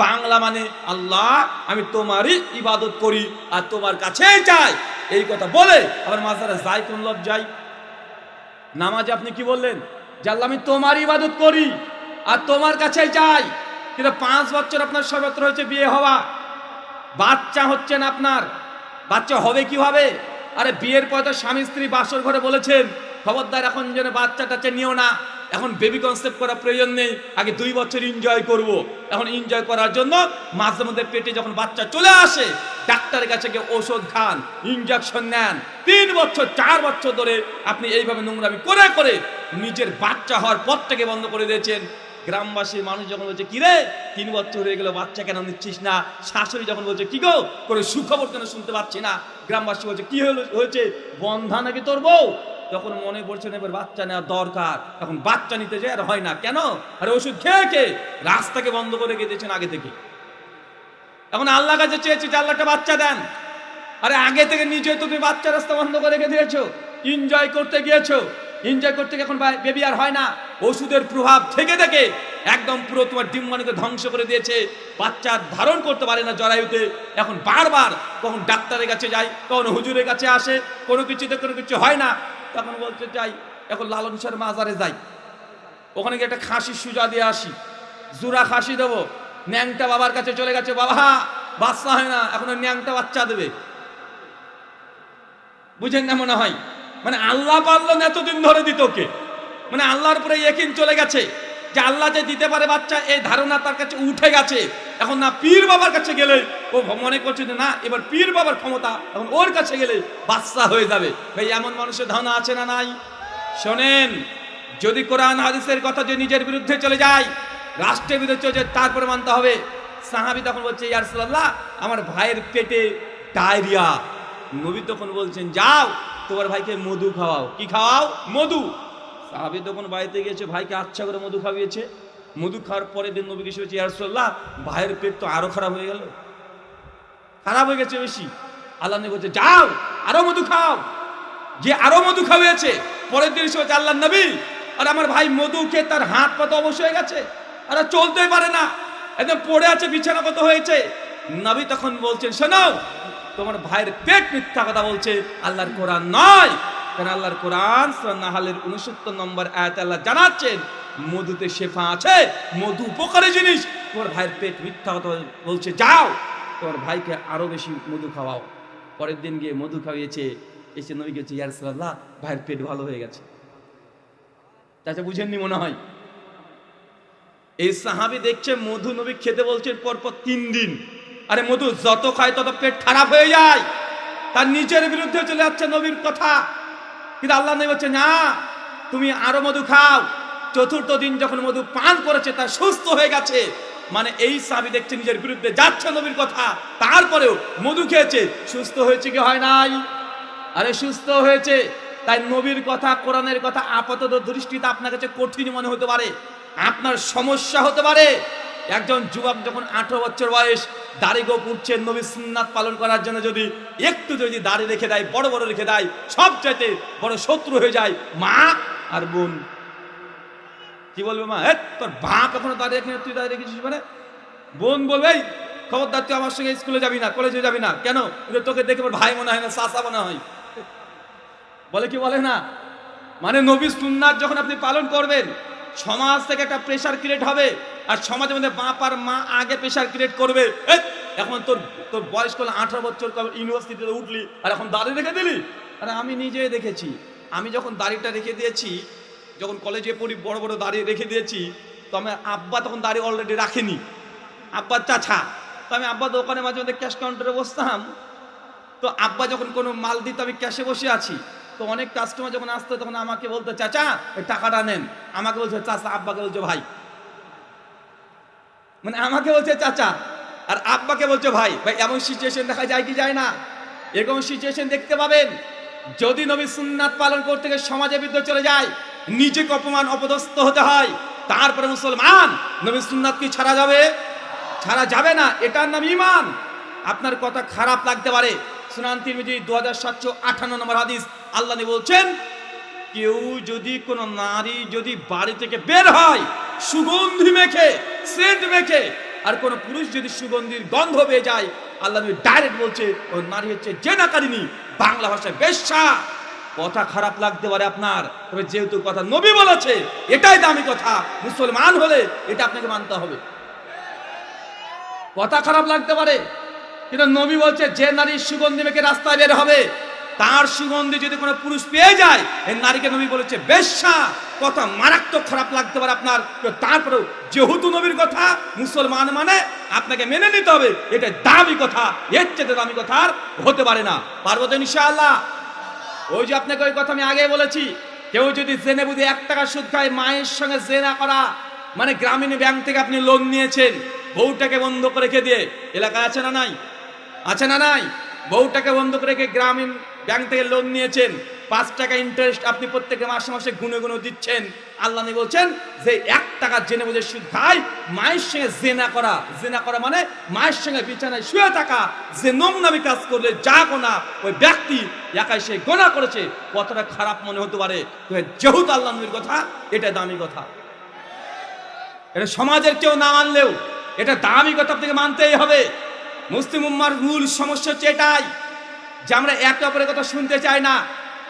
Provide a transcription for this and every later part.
বাংলা মানে আল্লাহ আমি তোমারই ইবাদত করি আর তোমার কাছেই চাই, এই কথা বলে আবার মাজারে যাই কোন লজ্জায়? নামাজে আপনি কি বললেন? যে আল্লাহ আমি তোমার ইবাদত করি আর তোমার কাছেই চাই। কিন্তু 5 বছর আপনার সবেত্র হয়েছে বিয়ে হওয়া, বাচ্চা হচ্ছে না আপনার, বাচ্চা হবে কিভাবে? আরে বিয়ের পর তো স্বামী স্ত্রী বাসর ঘরে বলেছেন খবরদার এখন যেন বাচ্চা টাচ্চা নিও না, এখন বেবি কনসেপ্ট করার প্রয়োজন নেই, আগে 2 বছর এনজয় করব। এখন এনজয় করার জন্য মাঝে মধ্যে পেটে যখন বাচ্চা চলে আসে ডাক্তারের কাছে গিয়ে ওষুধ খান, ইনজেকশন নেন। 3 বছর 4 বছর ধরে আপনি এইভাবে নোংরামি করে করে নিজের বাচ্চা হওয়ার পর থেকে বন্ধ করে দিয়েছেন। গ্রামবাসী মানুষ যখন বলছে কি রে 3 বছর হয়ে গেল বাচ্চা কেন নিচ্ছিস না, শাশুড়ি যখন বলছে কি গো করে সুখবর কেন শুনতে পাচ্ছি না, গ্রামবাসী বলছে কি হয়েছে বন্ধা নাকি তোর বউ, তখন মনে পড়ছে না এবার বাচ্চা নেওয়া দরকার, এখন বাচ্চা নিতে যায় আর হয় না কেন, আরে ওষুধ খেয়ে খেয়ে রাস্তাকে বন্ধ করে গেছেন আগে থেকে। এখন আল্লাহ কাছে চেয়েছি যে আল্লাহ একটা বাচ্চা দেন, আরে আগে থেকে নিজে তুমি বাচ্চা রাস্তা বন্ধ করে রেখে দিয়েছো, এনজয় করতে গিয়েছো, এনজয় করতে এখন বেবি আর হয় না, ওষুধের প্রভাব থেকে থেকে একদম পুরো তোমার ডিম্বাণুকে ধ্বংস করে দিয়েছে, বাচ্চা ধারণ করতে পারে না জরায়ুতে। এখন বারবার কখন ডাক্তারের কাছে যাই, কখন হুজুরের কাছে আসে, কোনো কিছুতে কোনো কিছু হয় না, তখন বলতে চাই এখন লালন শাহের মাজারে যাই, ওখানে গিয়ে একটা খাসির সুজা দিয়ে আসি, জোড়া খাসি দেবো, ন্যাংটা বাবার কাছে চলে গেছে, বাবা বাচ্চা হয় না, এখন ন্যাংটা বাচ্চা দেবে, বুঝেন না মনে হয়? মানে আল্লাহ পারল না এতদিন ধরে দিত কে, মানে আল্লাহর উপরে ইয়াকিন চলে গেছে যে আল্লাহ যে দিতে পারে বাচ্চা, এই ধারণা তার কাছে উঠে গেছে। এখন না পীর বাবার কাছে গেলে ও মনে করছে যে না এবার পীর বাবার ক্ষমতা, এখন ওর কাছে গেলে বাচ্চা হয়ে যাবে। ভাই এমন মানুষের ধারণা আছে না নাই? শোনেন, যদি কোরআন হাদিসের কথা যে নিজের বিরুদ্ধে চলে যায়, রাষ্ট্রের বিরুদ্ধে চলে যায়, তারপরে মানতে হবে। সাহাবী তখন বলছে ইয়া রাসূলুল্লাহ আমার ভাইয়ের পেটে ডায়রিয়া, নবী তখন বলছেন যাও তোমার ভাইকে মধু খাওয়াও। কি খাওয়াও? মধু। সাহাবী তখন বাড়িতে গিয়েছে, ভাইকে আচ্ছা করে মধু খাওয়িয়েছে। মধু খাওয়ার পরে দিন নবীকে এসে বলছে ইয়া রাসূলুল্লাহ ভাইয়ের পেট তো আরো খারাপ হয়ে গেল, খারাপ হয়ে গেছে বেশি। আল্লাহ নবী বলছে যাও আরো মধু খাও। যে আরো মধু খাওয়িয়েছে পরের দিন এসে বলছে আল্লাহ নবী আর আমার ভাই মধু খেয়ে তার হাত পা তো অবশ হয়ে গেছে, আর চলতেই পারে না, একদম পড়ে আছে, বিছানা কত হয়েছে। নবী তখন বলছেন শোনো তোমার ভাইয়ের পেট মিথ্যা কথা বলছে, আল্লাহর কোরআন নয়। কারণ আল্লাহর কোরআন সূরা নাহলের 69 নম্বর আয়াতে আল্লাহ জানাচ্ছেন মধুতে শেফা আছে, মধু উপকারী জিনিস। তোমার ভাইয়ের পেট মিথ্যা কথা বলছে, যাও তোমার ভাইকে আরো বেশি মধু খাওয়াও। পরের দিন গিয়ে মধু খাওয়িয়েছে, এসে নবীকে বলছে ইয়া রাসূলুল্লাহ ভাইয়ের পেট ভালো হয়ে গেছে। চাচা বুঝেননি মনে হয়? এই সাহাবী দেখছে মধু নবী খেতে বলছেন পরপর 3 দিন, আরে মধু যত খায় তত পেট খারাপ হয়ে যায়, তার নিজের বিরুদ্ধে চলে যাচ্ছে নবীর কথা। কিন্তু আল্লাহ নবী বলছে না তুমি আরো মধু খাও। 4র্থ দিন যখন মধু পান করেছে তার সুস্থ হয়ে গেছে, মানে এই সাহাবী দেখছে নিজের বিরুদ্ধে যাচ্ছে নবীর কথা, তারপরেও মধু খেয়েছে, সুস্থ হয়েছে কি হয় নাই? আরে সুস্থ হয়েছে। তাই নবীর কথা কোরআনের কথা আপাতত দৃষ্টিতে আপনার কাছে কঠিন মনে হতে পারে, আপনার সমস্যা হতে পারে। একজন যুবক যখন 18 বছর বয়স দাড়ি গোঁফ উঠছে নবীর সুন্নাত পালন করার জন্য, যদি একটু যদি দাড়ি রেখে দেয়, বড় বড় রেখে দেয়, সবচাইতে বড় শত্রু হয়ে যায় মা আর বোন। কি বলবে মা, তোর বাপ এখনো দাঁড়িয়ে রেখে তুই দাঁড়িয়ে রেখেছিস, মানে বোন বলবে এই খবরদার তুই আমার সঙ্গে স্কুলে যাবি না, কলেজে যাবি না, কেন? তোকে দেখে আমার ভাই মনে হয় না, চাচা মনে হয়, বলে কি বলে না। মানে নবীর সুন্নাত যখন আপনি পালন করবেন সমাজ থেকে একটা প্রেশার ক্রিয়েট হবে, আর সমাজের মধ্যে বাপ আর মা আগে প্রেশার ক্রিয়েট করবে, এখন তোর তোর বয়স করলে 18 বছর ইউনিভার্সিটিতে উঠলি আর এখন দাড়ি রেখে দিলি। আরে আমি নিজেই দেখেছি, আমি যখন দাড়িটা রেখে দিয়েছি, যখন কলেজে পড়ি বড় বড় দাড়ি রেখে দিয়েছি, তো আমার আব্বা তখন দাড়ি অলরেডি রাখেনি, আব্বার চাচা। তো আমি আব্বা দোকানে মাঝে মধ্যে ক্যাশ কাউন্টারে বসতাম, তো আব্বা যখন কোনো মাল দিত আমি ক্যাশে বসে আছি, তো অনেক কাস্টমার যখন আসতো তখন আমাকে বলতো চাচা এই টাকাটা নেন, আমাকে বলছে চাচা, আব্বাকে বলছে ভাই, মানে আমাকে বলছে চাচা আর আব্বাকে বলছে ভাই। ভাই এমন সিচুয়েশন দেখা যায় কি যায় না? এরকম সিচুয়েশন দেখতে পাবেন যদি নবী সুন্নাত পালন করতে গিয়ে সমাজের বিরুদ্ধে চলে যায়, নিজেকে অপমান অপদস্থ হতে হয়, তারপরে মুসলমান নবী সুন্নাত কি ছাড়া যাবে? ছাড়া যাবে না, এটার নাম ঈমান। আপনার কথা খারাপ লাগতে পারে, সুনান তিরমিজি 2758 নম্বর হাদিস, আল্লাহ নবী বলছেন কেউ যদি কোন নারী যদি বাড়ি থেকে বের হয় সুগন্ধি মেখে সেন্ট মেখে, আর কোন পুরুষ যদি সুগন্ধির গন্ধ পেয়ে যায়, আল্লাহ নবী ডাইরেক্ট বলছে ওই নারী হচ্ছে জেনাকারিনী, বাংলা ভাষায় বেশ্যা। কথা খারাপ লাগতে পারে আপনার, তবে যেহেতু কথা নবী বলেছে এটাই দামি কথা, মুসলমান হলে এটা আপনাকে মানতে হবে। কথা খারাপ লাগতে পারে, কিন্তু নবী বলছে যে নারীর সুগন্ধি মেখে রাস্তায় বের হবে, তার সুগন্ধি যদি কোনো পুরুষ পেয়ে যায়, এই নারীকে নবী বলেছে বেশ্যা। কথা মারাত্মক খারাপ লাগতে পারে আপনার, তারপরেও যেহেতু নবীর কথা মুসলমান মানে আপনাকে মেনে নিতে হবে, এটা দামি কথা, এর চেয়ে দামি কথা আর হতে পারে না। পারবো তো ইনশাআল্লাহ? ওই যে আপনাকে ওই কথা আমি আগে বলেছি, কেউ যদি জেনে বুঝে 1 টাকা সুদ খায়, মায়ের সঙ্গে জেনা করা মানে গ্রামীণ ব্যাংক থেকে আপনি লোন নিয়েছেন, বউটাকে বন্ধ করে রেখে দিয়ে, এলাকায় আছে না নাই? আছে না নাই? বউটাকে বন্ধ করে রেখে গ্রামীণ ব্যাংক থেকে লোন নিয়েছেন, 5 টাকা ইন্টারেস্ট আপনি প্রত্যেক মাসে মাসে গুনে গুনে দিচ্ছেন। আল্লাহ নবী বলছেন যে 1 টাকা জেনে বুঝে সুদ খায়, মায়ের সঙ্গে জেনা করা, জেনা করা মানে মায়ের সঙ্গে বিছানায় শুয়ে থাকা, যে নোংরামি কাজ করলে যা গোনা ওই ব্যক্তি একাই সে গোনা করেছে। কতটা খারাপ মনে হতে পারে, যেহেতু আল্লাহ নবীর কথা এটা দামি কথা, এটা সমাজের কেউ না মানলেও এটা দামি কথা আপনাকে মানতেই হবে। মুসলিম উম্মার মূল সমস্যা হচ্ছে এটাই যে আমরা একে অপরের কথা শুনতে চাই না,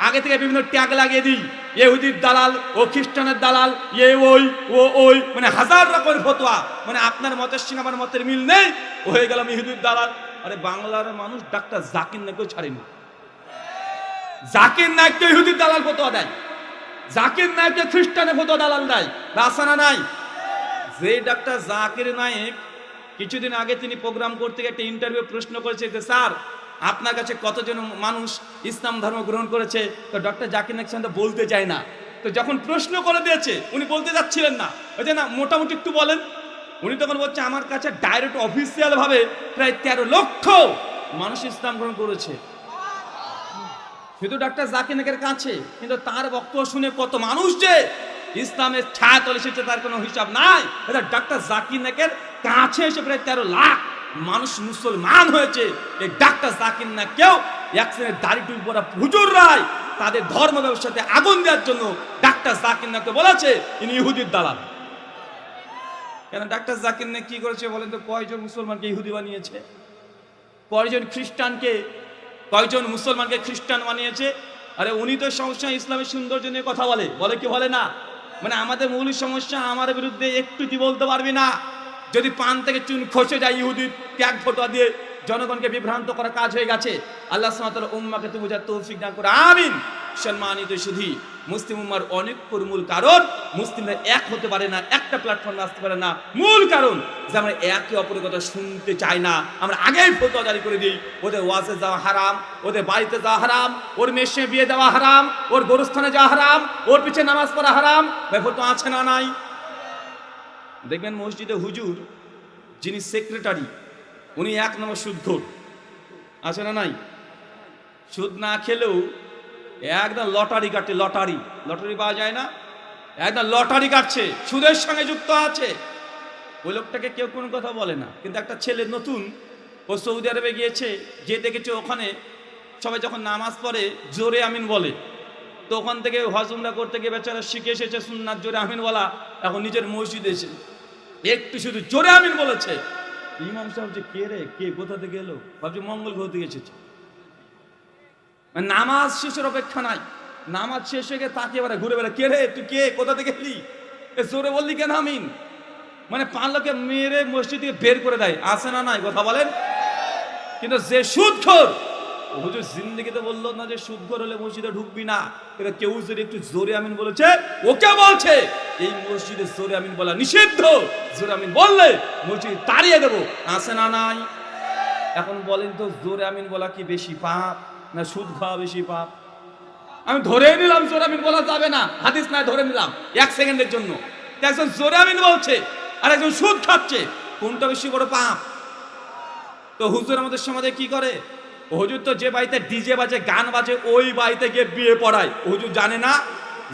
আগে থেকে বিভিন্ন ট্যাগ লাগিয়ে দিই, ইহুদির দালাল, ও খ্রিস্টানের দালাল, এ ওই ও ওই, মানে হাজার রকমের ফতোয়া, মানে আপনার মতের সঙ্গে আমার মতের মিল নেই, ও হয়ে গেলাম ইহুদির দালাল। আরে বাংলার মানুষ ডাক্তার জাকির নাইকেও ছাড়েনি, জাকির নাইককে ইহুদির দালাল ফতোয়া দেয়, জাকির নাইককে খ্রিস্টানের ফতোয়া দালাল দেয়, রাসানা নাই। যে ডাক্তার জাকির নায়েক কিছুদিন আগে তিনি প্রোগ্রাম করতে গিয়ে একটা ইন্টারভিউ প্রশ্ন করেছে যে স্যার আপনার কাছে কতজন মানুষ ইসলাম ধর্ম গ্রহণ করেছে, তো ডক্টর জাকির নায়েক সাহেব বলতে চায় না। তো যখন প্রশ্ন করে দিয়েছে উনি বলতে যাচ্ছিলেন না, ওই যে না মোটামুটি একটু বলেন, উনি তখন বলছে আমার কাছে ডাইরেক্ট অফিসিয়াল ভাবে প্রায় 13 লক্ষ মানুষ ইসলাম গ্রহণ করেছে, শুধু ডক্টর জাকির নায়েকের কাছে। কিন্তু তার বক্তব্য শুনে কত মানুষ যে ইসলামের ছায়াতলে এসেছে তার কোনো হিসাব নাই। এটা ডক্টর জাকির নায়েকের কাছে এসে প্রায় 13 লাখ মানুষ মুসলমান হয়েছে। এই ডাক্তার জাকির নায়েককেও এক শ্রেণীর দাড়ি টুপি পরা হুজুর রায় তাদের ধর্ম ব্যবসাতে আগুন দেওয়ার জন্য ডাক্তার জাকির নায়েককে বলেছে ইনি ইহুদির দালাল। কেন ডাক্তার জাকির নায়েক কি করেছে বলেন তো? কয়জন মুসলমানকে ইহুদি বানিয়েছে? কয়জন খ্রিস্টানকে, কয়জন মুসলমানকে খ্রিস্টান বানিয়েছে? আরে উনি তো সমস্যা ইসলামের সৌন্দর্য নিয়ে কথা বলে, বলে কি বলে না? মানে আমাদের মূল সমস্যা আমার বিরুদ্ধে একটু কি বলতে পারবি না, যদি পান থেকে চুন খসে যায় ইহুদি ত্যাগ ফতোয়া দিয়ে জনগণকে বিভ্রান্ত করা কাজ হয়ে গেছে। আল্লাহ সুবহানাহু ওয়া তাআলা উম্মাহকে তো বুঝার তৌফিক দান করে, আমিন। সম্মানিত সুধী, মুসলিম উম্মার অনেক মূল কারণ মুসলিমরা এক হতে পারে না, একটা প্ল্যাটফর্মে আসতে পারে না। মূল কারণ যে আমরা একে অপরের কথা শুনতে চাই না, আমরা আগেই ফতোয়া জারি করে দিই। ওদের ওয়াজে যাওয়া হারাম, ওদের বাড়িতে যাওয়া হারাম, ওর মেয়ের সঙ্গে বিয়ে দেওয়া হারাম, ওর গোরস্থানে যাওয়া হারাম, ওর পিছে নামাজ পড়া হারাম। ভাই ফতোয়া আছে না নাই? দেখবেন মসজিদে হুজুর যিনি সেক্রেটারি উনি 1 নম্বর সুদখোর, আছে না নাই? সুদ না খেলেও একদম লটারি কাটে, লটারি পাওয়া যায় না, একদম লটারি কাটছে, সুদের সঙ্গে যুক্ত আছে। ওই লোকটাকে কেউ কোনো কথা বলে না, কিন্তু একটা ছেলে নতুন ও সৌদি আরবে গিয়েছে, যে দেখেছে ওখানে সবাই যখন নামাজ পড়ে জোরে আমিন বলে, তো ওখান থেকে হজ উমরা করতে গিয়ে বেচারা শিখে এসেছে সুন্নাত জোরে আমিন বলা। এখন নিজের মসজিদে এসে একটু শুধু জোরে আমিন বলেছে, ইমাম সাহেব যে কে রে, কে কোথা থেকে এলো, ভাবছি মঙ্গল গ্রহ থেকে এসেছে। নামাজ শেষের অপেক্ষা নাই, নামাজ শেষ হয়ে গিয়ে তাকে এবারে ঘুরে বেড়া, কে রে তুই, কে কোথা থেকে এলি, জোরে বললি কেন আমিন? মানে 5 লোকে মেরে মসজিদ থেকে বের করে দেয়, আছে না নাই কথা বলেন? কিন্তু যে সুদখোর, হুজুর জিন্দেগিতে বললো না যে সুদখোর হলে মসজিদে ঢুকবি না, কিন্তু কেউ যদি একটু জোরে আমিন বলেছে, ওকে বলছে এই মসজিদে জোরে আমিন বলা নিষিদ্ধ, জোরে আমিন বললে মসজিদ তাড়িয়ে দেবো, আছে না নাই? এখন বলেন তো জোরে আমিন বলা কি বেশি পাপ না সুদ খাওয়া বেশি পাপ? আমি ধরে নিলাম জোরে আমিন বলা যাবে না, হাদিস নাই ধরে নিলাম 1 সেকেন্ডের জন্য, একজন জোরে আমিন বলছে আর একজন সুদ খাচ্ছে, কোনটা বেশি বড় পাপ? তো হুজুর আমাদের সমাজে কি করে? হুজুর তো যে বাড়িতে ডিজে বাজে, গান বাজে, ওই বাড়িতে গিয়ে বিয়ে পড়ায়, হুজুর জানে না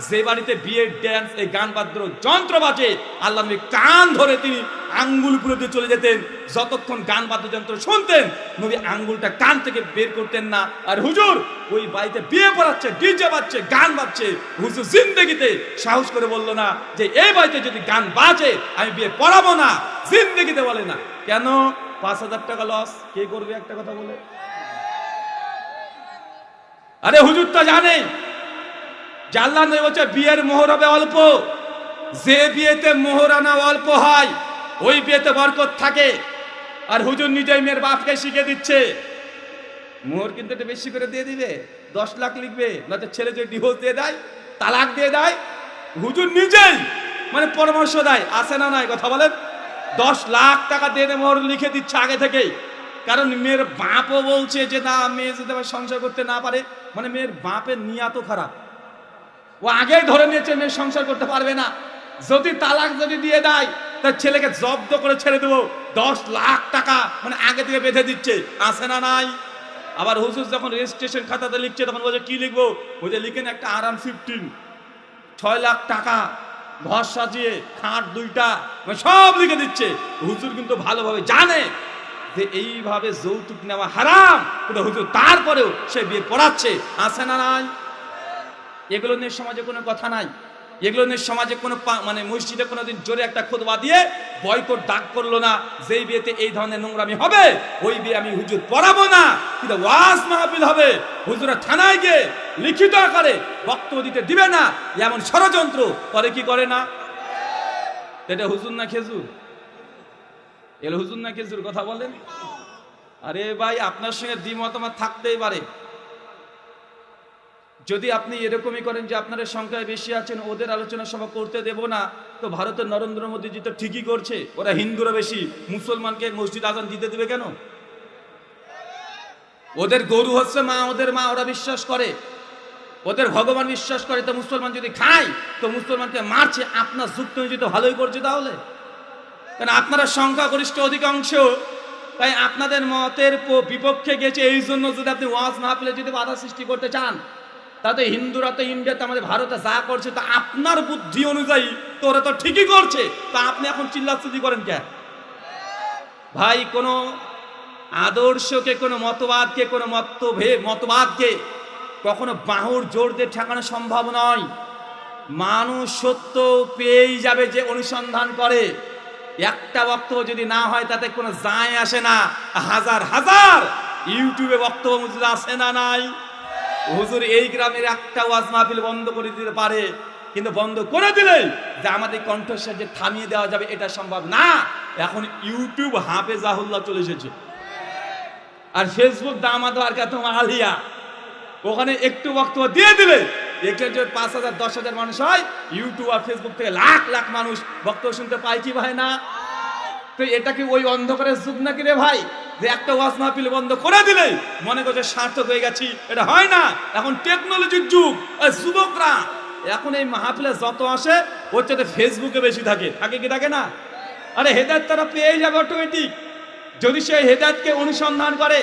যে বাড়িতে বিয়ের ড্যান্স, এই গান বাদ্য যন্ত্র বাজে, আল্লাহ নবী কান ধরে তিনি আঙ্গুল পুরো দিয়ে চলে যেতেন। যতক্ষণ গান বাদ্যযন্ত্র শুনতেন নবী আঙ্গুলটা কান থেকে বের করতেন না। আর হুজুর ওই বাড়িতে বিয়ে পড়াচ্ছে, ডিজে বাজছে, গান বাজছে, হুজুর জিন্দেগিতে সাহস করে বললো না যে এই বাড়িতে যদি গান বাজে আমি বিয়ে পড়াবো না, জিন্দেগিতে বলে না। কেন? 5,000 টাকা লস কে করবে একটা কথা বলে? আরে হুজুর তো জানে যে আল্লাহ নবী বলছে বিয়ের মোহর হবে অল্প, যে বিয়েতে মোহরানা অল্প হয় ওই বিয়েতে বরকত থাকে। আর হুজুর নিজেই মেয়ের বাপকে শিখে দিচ্ছে মোহর কিন্তু একটু বেশি করে দিয়ে দিবে, 10 লাখ লিখবে, নয়তো ছেলে যদি ডিভোর্স দিয়ে দেয়, তালাক দিয়ে দেয়, হুজুর নিজেই মানে পরামর্শ দেয়, আছে না নাই কথা বলেন? 10 লাখ টাকা দিয়ে মোহর লিখে দিচ্ছে আগে থেকেই। কারণ মেয়ের বাপও বলছে যে না, মেয়ে যদি আবার সংসার করতে না পারে, মানে মেয়ের বাপের নিয়াত খারাপ, ও আগেই ধরে নিয়েছে মেয়ে সংসার করতে পারবে না, যদি তালাক যদি দিয়ে দেয় তার ছেলেকে জব্দ করে ছেড়ে দেবো, 10 লাখ টাকা মানে আগে থেকে বেঁধে দিচ্ছে, আছে না নাই? আবার হুজুর যখন রেজিস্ট্রেশন খাতাতে লিখছে তখন বলছে কি লিখবো? বলছে লিখেন একটা আরাম 15, 6 লাখ টাকা, ঘর সাজিয়ে, খাট 2টা, মানে সব লিখে দিচ্ছে। হুজুর কিন্তু ভালোভাবে জানে যে এইভাবে যৌতুক নেওয়া হারাম, কিন্তু হুজুর তারপরেও সে বিয়ে পড়াচ্ছে, আছে না নাই? এগুলো নিয়ে সমাজে কোনো কথা নাই, এগুলো নিয়ে সমাজে কোনো মানে মসজিদে কোনোদিন জোরে একটা খুতবা দিয়ে বয়কট ডাক করলো না, যেই বিয়েতে এই ধরনের নোংরামি হবে ওই বিয়ে আমি হুজুর পড়াবো না, কিন্তু ওয়াজ মাহফিল হবে, হুজুরা থানায় গিয়ে লিখিত আকারে বক্তব্য দিতে দিবে না, এমন ষড়যন্ত্র করে কি করে না? এটা হুজুর না খেজুর? এলো হুজুর না খেজুর কথা বলেন? আরে ভাই আপনার সঙ্গে দ্বিমত আমার থাকতেই পারে, যদি আপনি এরকমই করেন যে আপনারা সংখ্যায় বেশি আছেন ওদের আলোচনা সভা করতে দেব না, তো ভারতের নরেন্দ্র মোদীজি তো ঠিকই করছে, ওরা হিন্দুরা বেশি, মুসলমানকে মসজিদ আজান দিতে দেবে কেন? ওদের গরু হচ্ছে মা, ওদের মা, ওরা বিশ্বাস করে, ওদের ভগবান বিশ্বাস করে, তো মুসলমান যদি খায় তো মুসলমানকে মারছে, আপনার যুক্ত যদি ভালোই করছে তাহলে, কারণ আপনারা সংখ্যাগরিষ্ঠ অধিকাংশ, তাই আপনাদের মতের বিপক্ষে গেছে, এই জন্য যদি আপনি ওয়াজ মাহফিলে যদি বাধা সৃষ্টি করতে চান, তাতে হিন্দুরা তো ইন্ডিয়াতে আমাদের ভারতে যা করছে তা আপনার বুদ্ধি অনুযায়ী তো ওরা তো ঠিকই করছে, তা আপনি এখন চিল্লাচিল্লি করেন কেন? ভাই কোনো আদর্শকে, কোনো মতবাদকে, কোনো মতবাদকে কখনো বাহুর জোর দিয়ে ঠেকানো সম্ভব নয়। মানুষ সত্য পেয়েই যাবে যে অনুসন্ধান করে। একটা বক্তব্য যদি না হয় তাতে কোনো যায় আসে না, হাজার হাজার ইউটিউবে বক্তব্য মজুদ আছে না নাই? হুজুর এই গ্রামের একটা ওয়াজ মাহফিল বন্ধ করে দিতে পারে, কিন্তু বন্ধ করে দিলে যে আমাদের কণ্ঠস্বর যে থামিয়ে দেওয়া যাবে এটা সম্ভব না। এখন ইউটিউব হাফেজাহুল্লাহ চলে এসেছে, আর ফেসবুক দামাদ আলিয়া, ওখানে একটু বক্তব্য দিয়ে দিলে এখানে 5,000 10,000 মানুষ হয়, ইউটিউব আর ফেসবুক থেকে লাখ লাখ মানুষ বক্তব্য শুনতে পায় কি ভাই না? তো এটা কি ওই অন্ধকারের যুগ নাকি রে ভাই, যে একটা ওয়াজ মাহফিল বন্ধ করে দিলে মনে করছে সার্থক হয়ে গেছি? এটা হয় না, এখন টেকনোলজির যুগ। যুবকরা এখন এই মাহফিলে যত আসে ওর চাইতে ফেসবুকে বেশি থাকে, থাকে কি থাকে না? আরে হেদায়েত তারা পেয়ে যাবে অটোমেটিক, যদি সে হেদায়েতকে অনুসন্ধান করে।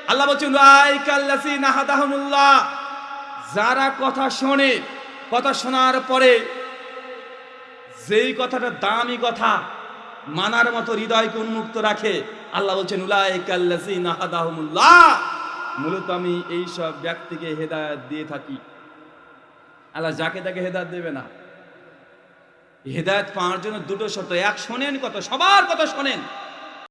আল্লাহ বলছেন লাইকাল্লাযিনা হাদাহুমুল্লাহ, যারা কথা শোনে, কথা শোনার পরে যেই কথাটা দামি কথা মানার মতো হৃদয়কে উন্মুক্ত রাখে, আল্লাহ বলছেন উলাইকাল্লাযিনা হাদাহুমুল্লাহ, মূলত আমি এই সব ব্যক্তিকে হেদায়েত দিয়ে থাকি। আল্লাহ যাকে তাকে হেদায়েত দেবে না। হেদায়েত পাওয়ার জন্য দুটো শর্ত, এক শোনেন কথা, সবার কথা শোনেন,